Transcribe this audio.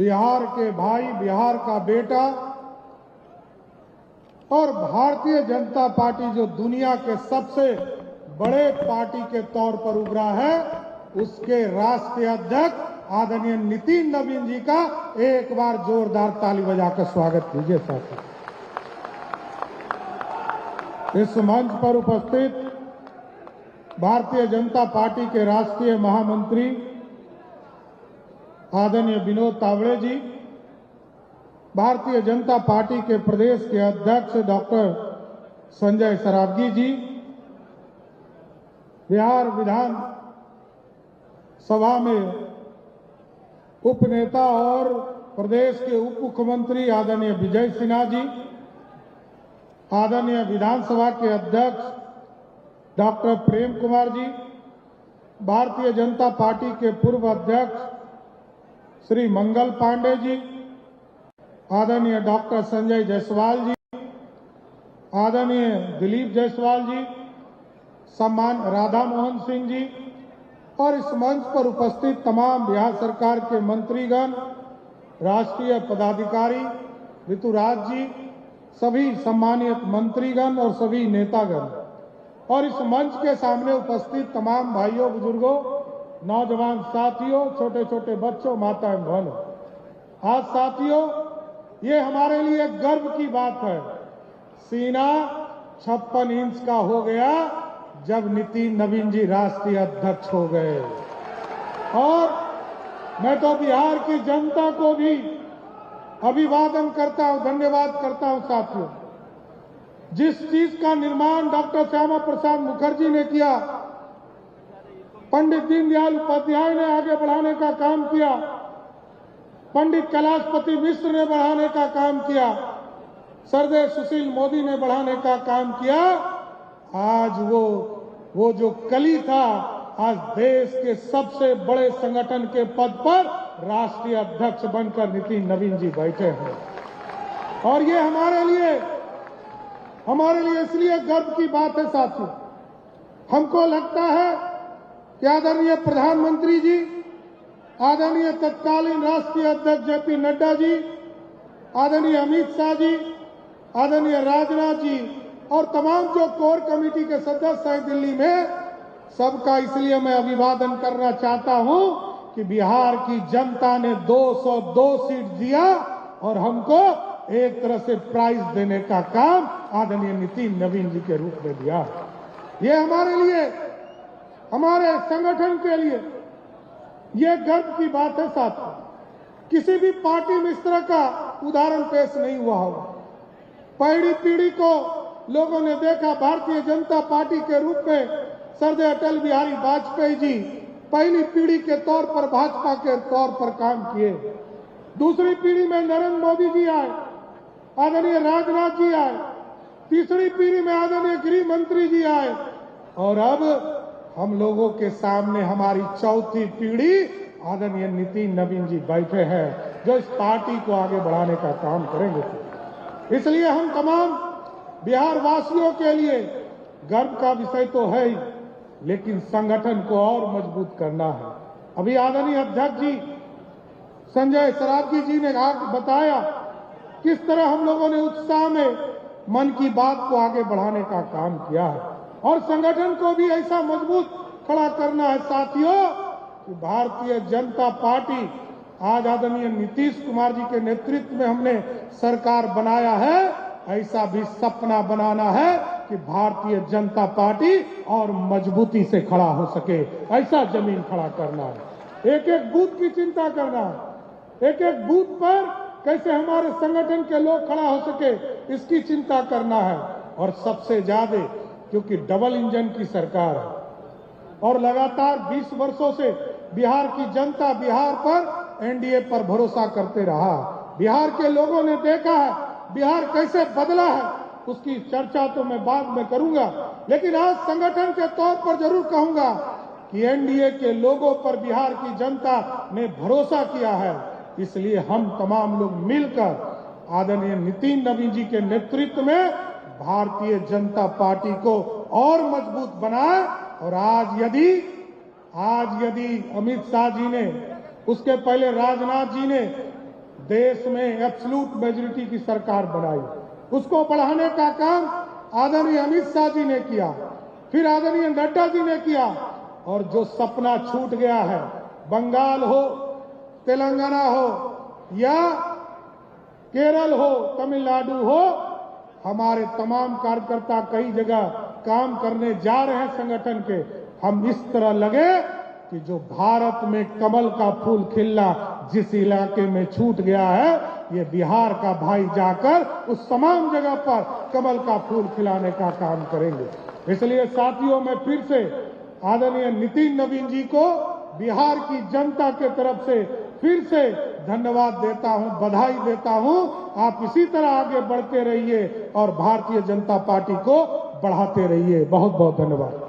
बिहार के भाई, बिहार का बेटा और भारतीय जनता पार्टी जो दुनिया के सबसे बड़े पार्टी के तौर पर उभरा है, उसके राष्ट्रीय अध्यक्ष आदरणीय नितिन नवीन जी का एक बार जोरदार ताली बजाकर स्वागत कीजिए साथियों। इस मंच पर उपस्थित भारतीय जनता पार्टी के राष्ट्रीय महामंत्री आदरणीय विनोद तावड़े जी, भारतीय जनता पार्टी के प्रदेश के अध्यक्ष डॉक्टर संजय सरावगी जी, बिहार विधान सभा में उपनेता और प्रदेश के उप मुख्यमंत्री आदरणीय विजय सिन्हा जी, आदरणीय विधानसभा के अध्यक्ष डॉक्टर प्रेम कुमार जी, भारतीय जनता पार्टी के पूर्व अध्यक्ष श्री मंगल पांडे जी, आदरणीय डॉक्टर संजय जायसवाल जी, आदरणीय दिलीप जायसवाल जी, सम्मान राधा मोहन सिंह जी और इस मंच पर उपस्थित तमाम बिहार सरकार के मंत्रीगण, राष्ट्रीय पदाधिकारी, ऋतुराज जी, सभी सम्मानित मंत्रीगण और सभी नेतागण और इस मंच के सामने उपस्थित तमाम भाइयों, बुजुर्गों, नौजवान साथियों, छोटे छोटे बच्चों, माता एवं बहनों, आज साथियों ये हमारे लिए गर्व की बात है। सीना 56 इंच का हो गया जब नितिन नवीन जी राष्ट्रीय अध्यक्ष हो गए। और मैं तो बिहार की जनता को भी अभिवादन करता हूं, धन्यवाद करता हूं साथियों। जिस चीज का निर्माण डॉक्टर श्यामा प्रसाद मुखर्जी ने किया, पंडित दीनदयाल उपाध्याय ने आगे बढ़ाने का काम किया, पंडित कैलाशपति मिश्र ने बढ़ाने का काम किया, सरदेव सुशील मोदी ने बढ़ाने का काम किया, आज वो जो कली था, आज देश के सबसे बड़े संगठन के पद पर राष्ट्रीय अध्यक्ष बनकर नितिन नवीन जी बैठे हैं। और ये हमारे लिए इसलिए गर्व की बात है साथियों। हमको लगता है कि आदरणीय प्रधानमंत्री जी, आदरणीय तत्कालीन राष्ट्रीय अध्यक्ष जेपी नड्डा जी, आदरणीय अमित शाह जी, आदरणीय राजनाथ जी और तमाम जो कोर कमेटी के सदस्य हैं दिल्ली में, सबका इसलिए मैं अभिवादन करना चाहता हूं कि बिहार की जनता ने 202 सीट दिया और हमको एक तरह से प्राइज देने का काम आदरणीय नितिन नवीन जी के रूप में दिया। ये हमारे लिए, हमारे संगठन के लिए ये गर्व की बात है साथियों। किसी भी पार्टी में इस तरह का उदाहरण पेश नहीं हुआ होगा। पहली पीढ़ी को लोगों ने देखा भारतीय जनता पार्टी के रूप में सरदेव अटल बिहारी वाजपेयी जी पहली पीढ़ी के तौर पर भाजपा के तौर पर काम किए। दूसरी पीढ़ी में नरेंद्र मोदी जी आए, आदरणीय राजनाथ जी आए, तीसरी पीढ़ी में आदरणीय गृह मंत्री जी आए और अब हम लोगों के सामने हमारी चौथी पीढ़ी आदरणीय नितिन नवीन जी बैठे हैं, जो इस पार्टी को आगे बढ़ाने का काम करेंगे। इसलिए हम तमाम बिहार वासियों के लिए गर्व का विषय तो है ही, लेकिन संगठन को और मजबूत करना है। अभी आदरणीय अध्यक्ष जी संजय सरावगी जी ने बताया किस तरह हम लोगों ने उत्साह में मन की बात को आगे बढ़ाने का काम किया है और संगठन को भी ऐसा मजबूत खड़ा करना है साथियों कि भारतीय जनता पार्टी आज आदरणीय नीतीश कुमार जी के नेतृत्व में हमने सरकार बनाया है, ऐसा भी सपना बनाना है कि भारतीय जनता पार्टी और मजबूती से खड़ा हो सके, ऐसा जमीन खड़ा करना है। एक एक बूथ की चिंता करना है, एक एक बूथ पर कैसे हमारे संगठन के लोग खड़ा हो सके, इसकी चिंता करना है। और सबसे ज्यादा क्योंकि डबल इंजन की सरकार है और लगातार 20 वर्षों से बिहार की जनता बिहार पर एनडीए पर भरोसा करते रहा। बिहार के लोगों ने देखा है बिहार कैसे बदला है, उसकी चर्चा तो मैं बाद में करूंगा, लेकिन आज संगठन के तौर पर जरूर कहूंगा कि एनडीए के लोगों पर बिहार की जनता ने भरोसा किया है। इसलिए हम तमाम लोग मिलकर आदरणीय नितिन नवीन जी के नेतृत्व में भारतीय जनता पार्टी को और मजबूत बनाए। और आज यदि अमित शाह जी ने, उसके पहले राजनाथ जी ने देश में एब्सोल्यूट मेजोरिटी की सरकार बनाई। उसको बढ़ाने का काम आदरणीय अमित शाह जी ने किया, फिर आदरणीय नड्डा जी ने किया। और जो सपना छूट गया है, बंगाल हो, तेलंगाना हो या केरल हो, तमिलनाडु हो, हमारे तमाम कार्यकर्ता कई जगह काम करने जा रहे हैं संगठन के। हम इस तरह लगे कि जो भारत में कमल का फूल खिलना जिस इलाके में छूट गया है, ये बिहार का भाई जाकर उस तमाम जगह पर कमल का फूल खिलाने का काम करेंगे। इसलिए साथियों, मैं फिर से आदरणीय नितिन नवीन जी को बिहार की जनता के तरफ से फिर से धन्यवाद देता हूं, बधाई देता हूं। आप इसी तरह आगे बढ़ते रहिए और भारतीय जनता पार्टी को बढ़ाते रहिए। बहुत बहुत धन्यवाद।